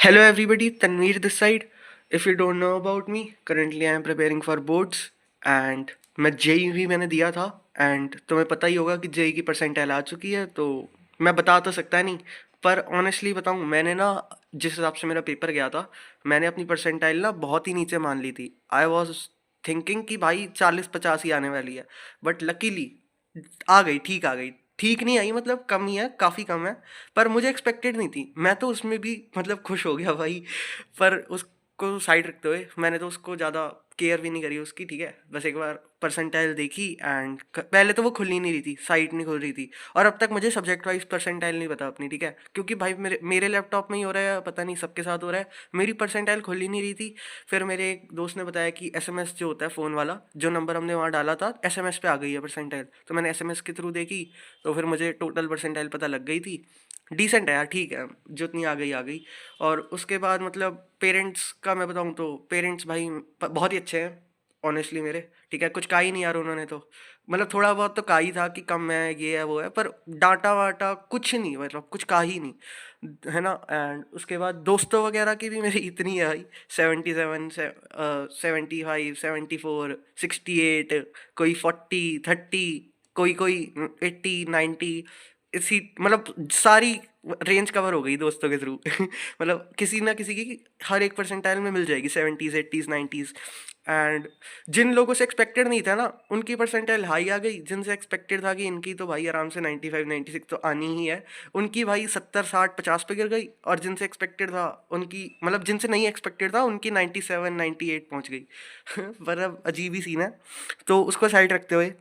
Hello everybody, Tanveer this side. If you don't know about me, currently I am preparing for boards and मैं JEE भी मैंने दिया था and तुम्हें पता ही होगा कि जेई की परसेंटाइल आ चुकी है तो मैं बता तो सकता नहीं पर ऑनेस्टली बताऊं मैंने ना जिस हिसाब से मेरा पेपर गया था मैंने अपनी परसेंटाइल ना बहुत ही नीचे मान ली थी आई वॉज थिंकिंग कि भाई 40-50 ही आने वाली है बट लकीली आ गई ठीक आ गई ठीक नहीं आई मतलब कम ही है काफ़ी कम है पर मुझे एक्सपेक्टेड नहीं थी मैं तो उसमें भी मतलब खुश हो गया भाई पर उसको साइड रखते हुए मैंने तो उसको ज़्यादा केयर भी नहीं करी उसकी ठीक है बस एक बार परसेंटाइल देखी एंड पहले तो वो खुल ही नहीं रही थी साइट नहीं खुल रही थी और अब तक मुझे सब्जेक्ट वाइज परसेंटाइल नहीं पता अपनी ठीक है क्योंकि भाई मेरे मेरे लैपटॉप में ही हो रहा है पता नहीं सबके साथ हो रहा है मेरी परसेंटाइल खुल ही नहीं रही थी फिर मेरे एक दोस्त ने बताया कि एसएमएस जो होता है फ़ोन वाला जो नंबर हमने वहाँ डाला था एसएमएस पे आ गई है परसेंटाइल तो मैंने एसएमएस के थ्रू देखी तो फिर मुझे टोटल परसेंटाइल पता लग गई थी डिसेंट है यार ठीक है जितनी आ गई और उसके बाद मतलब पेरेंट्स का मैं बताऊँ तो पेरेंट्स भाई बहुत ही अच्छे हैं ऑनेस्टली मेरे ठीक है कुछ कहा ही नहीं यार उन्होंने तो मतलब थोड़ा बहुत तो कहा ही था कि कम है ये है वो है पर डांटा वाटा कुछ नहीं मतलब कुछ कहा ही नहीं है ना एंड उसके बाद दोस्तों वगैरह की भी मेरी इतनी है भाई 77 75 74 68 कोई 40 30 कोई कोई 80 90 इसी मतलब सारी रेंज कवर हो गई दोस्तों के थ्रू मतलब किसी ना किसी की हर एक परसेंटाइल में मिल जाएगी 70s 80s 90s एंड जिन लोगों से एक्सपेक्टेड नहीं था ना उनकी परसेंटाइल हाई आ गई जिनसे एक्सपेक्टेड था कि इनकी तो भाई आराम से 95 96 तो आनी ही है उनकी भाई 70 60 50 पे गिर गई और जिनसे एक्सपेक्टेड था उनकी मतलब जिनसे नहीं एक्सपेक्टेड था उनकी 97 98 पहुंच गई पर अब अजीब ही सीन है तो उसको साइड रखते हुए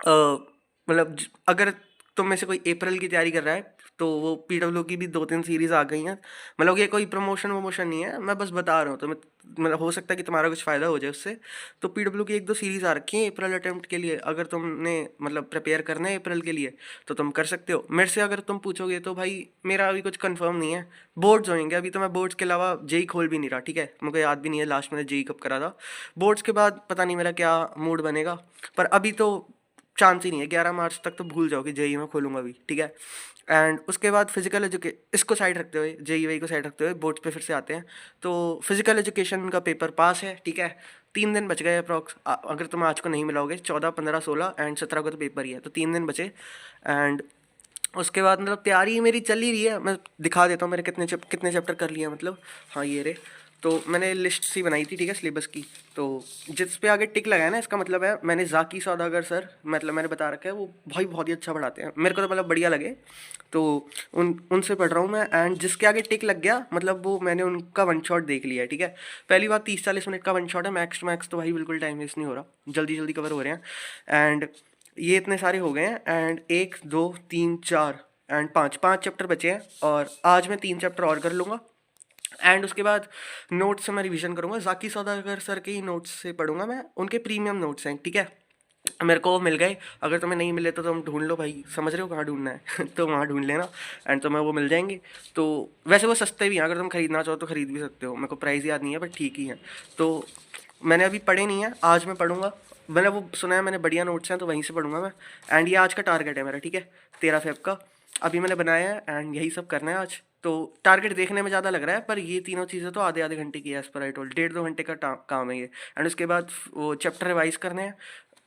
मतलब अगर तुम में से कोई अप्रैल की तैयारी कर रहा है तो वो पीडब्ल्यू की भी 2-3 सीरीज आ गई हैं मतलब ये कोई प्रमोशन वमोशन नहीं है मैं बस बता रहा हूँ तो मैं मतलब हो सकता है कि तुम्हारा कुछ फ़ायदा हो जाए उससे तो पीडब्ल्यू की 1-2 सीरीज आ रखी हैं अप्रैल अटेम्प्ट के लिए अगर तुमने मतलब प्रिपेयर करना है अप्रैल के लिए तो तुम कर सकते हो मेरे से अगर तुम पूछोगे तो भाई मेरा अभी कुछ कंफर्म नहीं है बोर्ड्स होंगे अभी तो मैं बोर्ड्स के अलावा जेई खोल भी नहीं रहा ठीक है मुझे याद भी नहीं है लास्ट मैंने जेई कब करा था बोर्ड्स के बाद पता नहीं मेरा क्या मूड बनेगा पर अभी तो चांस ही नहीं है 11 मार्च तक तो भूल जाओ कि जेई मैं खोलूँगा अभी ठीक है एंड उसके बाद फिजिकल एजुके इसको साइड रखते हुए जेई वेई को साइड रखते हुए बोर्ड्स पे फिर से आते हैं तो फिजिकल एजुकेशन का पेपर पास है ठीक है 3 दिन बच गए अप्रॉक्स अगर तुम आज को नहीं मिलाओगे 14 15 16 एंड 17 को तो पेपर ही है तो 3 दिन बचे एंड उसके बाद मतलब तैयारी मेरी चल ही रही है मैं दिखा देता हूँ मेरे कितने चैप्टर कर लिए हैं मतलब हाँ ये रे तो मैंने लिस्ट सी बनाई थी ठीक है सिलेबस की तो जिस पे आगे टिक लगा है ना इसका मतलब है मैंने जाकी सौदागर सर मतलब मैंने बता रखा है वो भाई बहुत ही अच्छा पढ़ाते हैं मेरे को तो मतलब बढ़िया लगे तो उनसे पढ़ रहा हूँ मैं एंड जिसके आगे टिक लग गया मतलब वो मैंने उनका वन शॉट देख लिया है ठीक है पहली बात 30-40 मिनट का वन शॉट है मैक्स टू मैक्स तो भाई बिल्कुल टाइम वेस्ट नहीं हो रहा जल्दी जल्दी कवर हो रहे हैं एंड ये इतने सारे हो गए हैं एंड 1 2 3 4 एंड 5 चैप्टर बचे हैं और आज मैं 3 चैप्टर और कर लूँगा एंड उसके बाद नोट्स से मैं रिवीजन करूँगा जाकी सौदागर सर के ही नोट्स से पढ़ूंगा मैं उनके प्रीमियम नोट्स हैं ठीक है मेरे को वो मिल गए अगर तुम्हें नहीं मिले तो तुम ढूंढ लो भाई समझ रहे हो कहाँ ढूंढना है तो वहाँ ढूंढ लेना एंड तुम्हें वो मिल जाएंगे तो वैसे वो सस्ते भी हैं अगर तुम खरीदना चाहो तो खरीद भी सकते हो मेरे को प्राइस याद नहीं है बट ठीक ही है तो मैंने अभी पढ़े नहीं है आज मैं पढ़ूंगा मैंने वो सुना है मैंने बढ़िया नोट्स हैं तो वहीं से पढ़ूंगा मैं एंड ये आज का टारगेट है मेरा ठीक है 13 फेब का अभी मैंने बनाया है एंड यही सब करना है आज तो टारगेट देखने में ज़्यादा लग रहा है पर ये तीनों चीज़ें तो आधे आधे घंटे की है एज पर आई टोल्ड 1.5-2 घंटे का काम है ये एंड उसके बाद वो चैप्टर रिवाइज करने हैं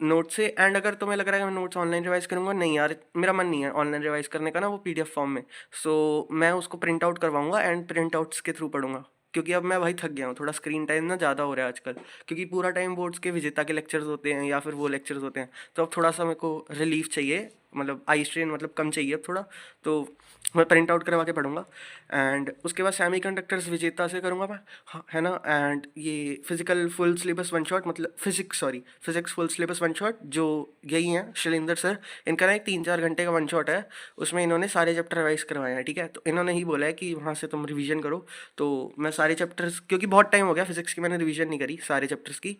नोट से एंड अगर तुम्हें लग रहा है कि मैं नोट्स ऑनलाइन रिवाइज करूँगा नहीं यार मेरा मन नहीं है ऑनलाइन रिवाइज करने का ना वो पीडीएफ फॉर्म में सो मैं उसको प्रिंट आउट करवाऊँगा एंड प्रिंट आउट्स के थ्रू पढ़ूंगा क्योंकि अब मैं भाई थक गया हूँ थोड़ा स्क्रीन टाइम ना ज़्यादा हो रहा है आजकल क्योंकि पूरा टाइम बोर्ड्स के विजेता के लेक्चर्स होते हैं या फिर वो लेक्चर्स होते हैं तो अब थोड़ा सा मेरे को रिलीफ चाहिए मतलब आई स्ट्रेन मतलब कम चाहिए अब थोड़ा तो मैं प्रिंट आउट करवा के पढ़ूंगा एंड उसके बाद सेमी कंडक्टर्स विजेता से करूँगा मैं हाँ है ना एंड ये physical full syllabus one shot मतलब physics full syllabus one shot जो यही हैं शैलेंद्र सर इनका ना एक 3-4 घंटे का वन शॉट है उसमें इन्होंने सारे चैप्टर रिवाइज करवाए हैं ठीक है तो इन्होंने ही बोला है कि वहाँ से तुम रिवीजन करो तो मैं सारे चैप्टर्स क्योंकि बहुत टाइम हो गया फिजिक्स की मैंने रिवीजन नहीं करी सारे चैप्टर्स की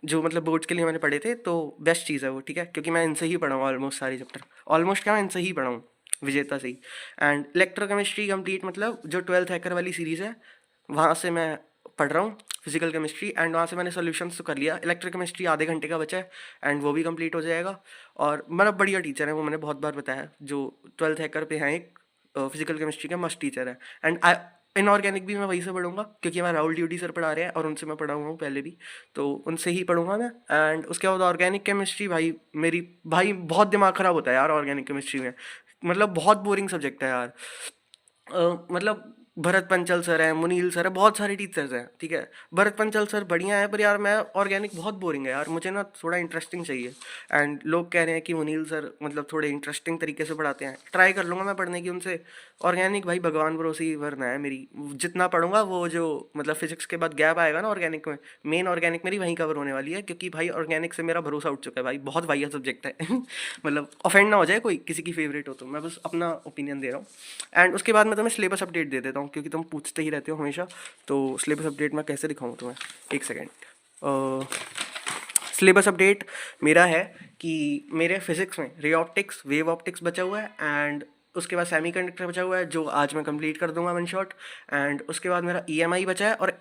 जो मतलब बोर्ड्स के लिए मैंने पढ़े थे तो बेस्ट चीज़ है वो ठीक है क्योंकि मैं इनसे ही पढ़ा हूँ ऑलमोस्ट सारे चैप्टर ऑलमोस्ट क्या मैं इनसे ही पढ़ा हूँ विजेता से ही एंड इलेक्ट्रोकेमिस्ट्री कंप्लीट मतलब जो 12th हैकर वाली सीरीज़ है वहाँ से मैं पढ़ रहा हूँ फिजिकल केमिस्ट्री एंड वहाँ से मैंने सॉल्यूशंस तो कर लिया इलेक्ट्रोकेमिस्ट्री आधे घंटे का बचा है एंड वो भी कंप्लीट हो जाएगा और मतलब बढ़िया टीचर है वो मैंने बहुत बार बताया जो 12th हैकर पे हैं एक फिजिकल केमिस्ट्री का मस्त टीचर है एंड इनऑर्गेनिक भी मैं वहीं से पढ़ूंगा क्योंकि हमारा राहुल ड्यूटी सर पढ़ा रहे हैं और उनसे मैं पढ़ा हुआ हूँ पहले भी, तो उनसे ही पढ़ूंगा मैं। एंड उसके बाद ऑर्गेनिक केमिस्ट्री, भाई मेरी भाई बहुत दिमाग ख़राब होता है यार ऑर्गेनिक केमिस्ट्री में, मतलब बहुत बोरिंग सब्जेक्ट है यार। मतलब भरत पंचल सर हैं, मुनील सर है, बहुत सारे टीचर्स हैं, ठीक है। भरत पंचल सर बढ़िया है पर यार मैं ऑर्गेनिक बहुत बोरिंग है यार, मुझे ना थोड़ा इंटरेस्टिंग चाहिए। एंड लोग कह रहे हैं कि मुनील सर मतलब थोड़े इंटरेस्टिंग तरीके से पढ़ाते हैं, ट्राई कर लूँगा मैं पढ़ने की उनसे। ऑर्गेनिक भाई भगवान भरोसे ही वरना है मेरी, जितना पढ़ूंगा वो जो मतलब फिजिक्स के बाद गैप आएगा ना ऑर्गेनिक में, मेन ऑर्गेनिक मेरी वहीं कवर होने वाली है, क्योंकि भाई ऑर्गेनिक से मेरा भरोसा उठ चुका है भाई, बहुत वाहियात सब्जेक्ट है मतलब ऑफेंड ना हो जाए कोई किसी की फेवरेट हो तो, मैं बस अपना ओपिनियन दे रहा हूँ। एंड उसके बाद मैं तुम्हें सिलेबस अपडेट दे देता हूँ क्योंकि तुम पूछते ही रहते हो हमेशा, तो सिलेबस अपडेट मैं कैसे दिखाऊँ तुम्हें, एक सेकेंड। सिलेबस अपडेट मेरा है कि मेरे फिजिक्स में रे ऑप्टिक्स, वेव ऑप्टिक्स बचा हुआ है, एंड उसके बाद सेमीकंडक्टर बचा हुआ है जो आज मैं कंप्लीट कर दूंगा वन शॉट। एंड उसके बाद मेरा ईएमआई बचा है और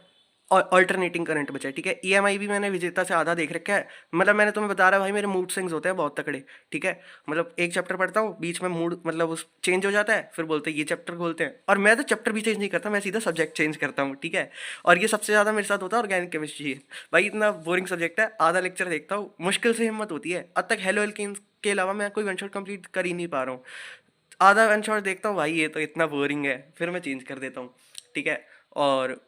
अल्टरनेटिंग करंट बचा है, ठीक है। ईएमआई भी मैंने विजेता से आधा देख रखा है, मतलब मैंने तुम्हें बता रहा भाई मेरे मूड स्विंग्स होते हैं बहुत तकड़े, ठीक है। मतलब एक चैप्टर पढ़ता हूँ, बीच में मूड मतलब उस चेंज हो जाता है, फिर बोलते हैं ये चैप्टर खोलते हैं, और मैं तो चैप्टर भी चेंज नहीं करता, मैं सीधा सब्जेक्ट चेंज करता हूँ, ठीक है। और ये सबसे ज़्यादा मेरे साथ होता है ऑर्गेनिक केमिस्ट्री। भाई इतना बोरिंग सब्जेक्ट है, आधा लेक्चर देखता हूँ, मुश्किल से हिम्मत होती है, अब तक हेलो एल्केन्स के अलावा मैं कोई वन शॉट कंप्लीट कर ही नहीं पा रहा हूँ। आधा वन शॉट देखता हूँ भाई ये तो इतना बोरिंग है, फिर मैं चेंज कर देता हूँ, ठीक है। और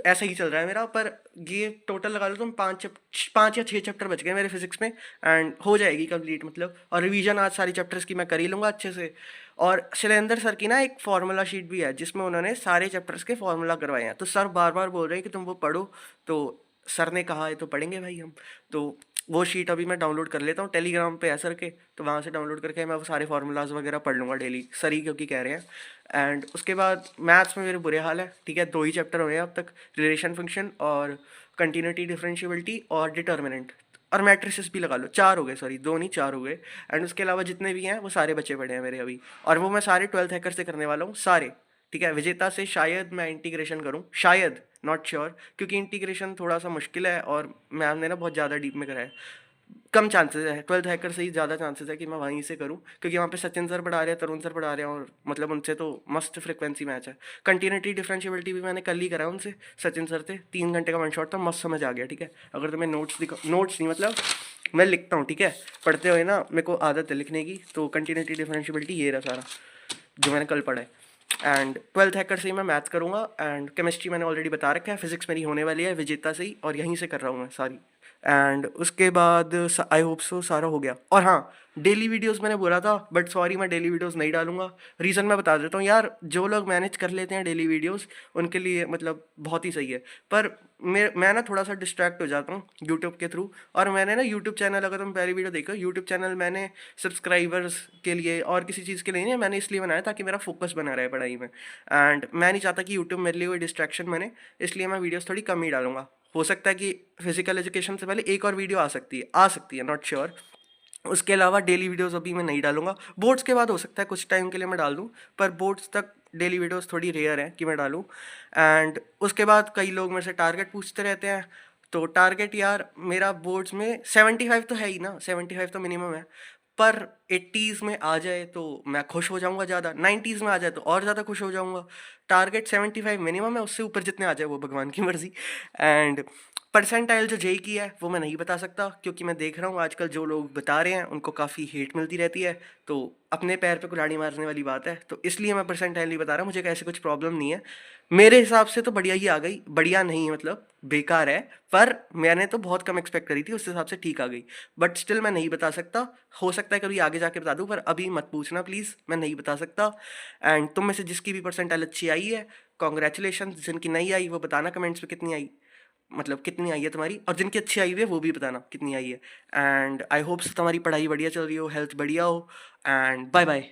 ऐसा ही चल रहा है मेरा, पर ये टोटल लगा लो तुम 5 या 6 चैप्टर बच गए मेरे फिजिक्स में, एंड हो जाएगी कंप्लीट मतलब। और रिवीजन आज सारी चैप्टर्स की मैं कर ही लूँगा अच्छे से। और शैलेंद्र सर की ना एक फार्मूला शीट भी है जिसमें उन्होंने सारे चैप्टर्स के फार्मूला करवाए हैं, तो सर बार बार बोल रहे हैं कि तुम वो पढ़ो, तो सर ने कहा है तो पढ़ेंगे भाई हम। तो वो शीट अभी मैं डाउनलोड कर लेता हूँ टेलीग्राम पे है सर के, तो वहाँ से डाउनलोड करके मैं वो सारे फार्मूलाज वगैरह पढ़ लूँगा डेली, सर ही क्योंकि कह रहे हैं। एंड उसके बाद मैथ्स में मेरे बुरे हाल है, ठीक है, 2 ही चैप्टर हुए हैं अब तक, रिलेशन फंक्शन और कंटिन्यूटी डिफरेंशियबिलिटी और डिटर्मिनेंट, और मैट्रिसेस भी लगा लो, 4 हो गए, सॉरी 2 नहीं 4 हो गए। एंड उसके अलावा जितने भी हैं वो सारे बचे पड़े हैं मेरे अभी, और वो मैं सारे 12th हैकर से करने वाला हूँ सारे, ठीक है। विजेता से शायद मैं इंटीग्रेशन करूँ, शायद, नॉट श्योर, क्योंकि इंटीग्रेशन थोड़ा सा मुश्किल है और मैम ने ना बहुत ज़्यादा डीप में करा है। कम चांसेस है 12th हैकर से ही ज़्यादा चांसेस है कि मैं वहीं से करूं, क्योंकि वहाँ पे सचिन सर पढ़ा रहे हैं, तरुण सर पढ़ा रहे हैं, और मतलब उनसे तो मस्त फ्रिक्वेंसी मैच है। कंटिन्यूटी डिफरेंशियबिलिटी भी मैंने कल ही करा उनसे, सचिन सर थे, 3 घंटे का वन शॉट था, मस्त समझ आ गया, ठीक है। अगर तुम्हें नोट्स दिखा, नोट्स नहीं मतलब मैं लिखता हूँ, ठीक है, पढ़ते हुए ना मेरे को आदत है लिखने की, तो कंटिन्यूटी डिफरेंशियबिलिटी ये रहा सारा जो मैंने कल पढ़ा है। एंड 12th हैकर से ही मैं मैथ्स करूँगा, एंड केमिस्ट्री मैंने ऑलरेडी बता रखा है, फिजिक्स मेरी होने वाली है विजेता से ही, और यहीं से कर रहा हूँ मैं सारी। एंड उसके बाद आई होप सो सारा हो गया। और हाँ, डेली वीडियोस मैंने बोला था, बट सॉरी मैं डेली वीडियोस नहीं डालूंगा। रीज़न मैं बता देता हूँ यार, जो लोग मैनेज कर लेते हैं डेली वीडियोस उनके लिए मतलब बहुत ही सही है, पर मैं ना थोड़ा सा डिस्ट्रैक्ट हो जाता हूँ यूट्यूब के थ्रू। और मैंने ना यूट्यूब चैनल, अगर तुम पहली वीडियो देखो, यूट्यूब चैनल मैंने सब्सक्राइबर्स के लिए और किसी चीज़ के लिए नहीं, मैंने इसलिए बनाया ताकि मेरा फोकस बना रहे पढ़ाई में। एंड मैं नहीं चाहता कि यूट्यूब मेरे लिए कोई डिस्ट्रैक्शन बने, इसलिए मैं वीडियोस थोड़ी कम ही डालूंगा। हो सकता है कि फिजिकल एजुकेशन से पहले एक और वीडियो आ सकती है, नॉट श्योर। उसके अलावा डेली वीडियोस अभी मैं नहीं डालूंगा, बोर्ड्स के बाद हो सकता है कुछ टाइम के लिए मैं डाल दूँ, पर बोर्ड्स तक डेली वीडियोस थोड़ी रेयर है कि मैं डालूँ। एंड उसके बाद कई लोग मेरे से टारगेट पूछते रहते हैं, तो टारगेट यार मेरा बोर्ड्स में 75 तो है ही ना, 75 तो मिनिमम है, पर 80s में आ जाए तो मैं खुश हो जाऊंगा, ज़्यादा 90s में आ जाए तो और ज़्यादा खुश हो जाऊंगा। टारगेट 75 मिनिमम है, उससे ऊपर जितने आ जाए वो भगवान की मर्ज़ी। एंड परसेंटाइल जो जेई की है वो मैं नहीं बता सकता, क्योंकि मैं देख रहा हूँ आजकल जो लोग बता रहे हैं उनको काफ़ी हेट मिलती रहती है, तो अपने पैर पे कुल्हाड़ी मारने वाली बात है, तो इसलिए मैं परसेंटाइल नहीं बता रहा, मुझे ऐसे कुछ प्रॉब्लम नहीं है। मेरे हिसाब से तो बढ़िया ही आ गई, बढ़िया नहीं मतलब बेकार है, पर मैंने तो बहुत कम एक्सपेक्ट करी थी, उस हिसाब से ठीक आ गई। बट स्टिल मैं नहीं बता सकता, हो सकता है कभी आगे जाके बता दूँ, पर अभी मत पूछना प्लीज़, मैं नहीं बता सकता। एंड तुम में से जिसकी भी परसेंटाइल अच्छी आई है कॉन्ग्रेचुलेशन, जिनकी नहीं आई वो बताना कमेंट्स में कितनी आई, मतलब कितनी आई है तुम्हारी, और जिनकी अच्छी आई हुई है वो भी बताना कितनी आई है। एंड आई होप्स तुम्हारी पढ़ाई बढ़िया चल रही हो, हेल्थ बढ़िया हो, एंड बाय बाय।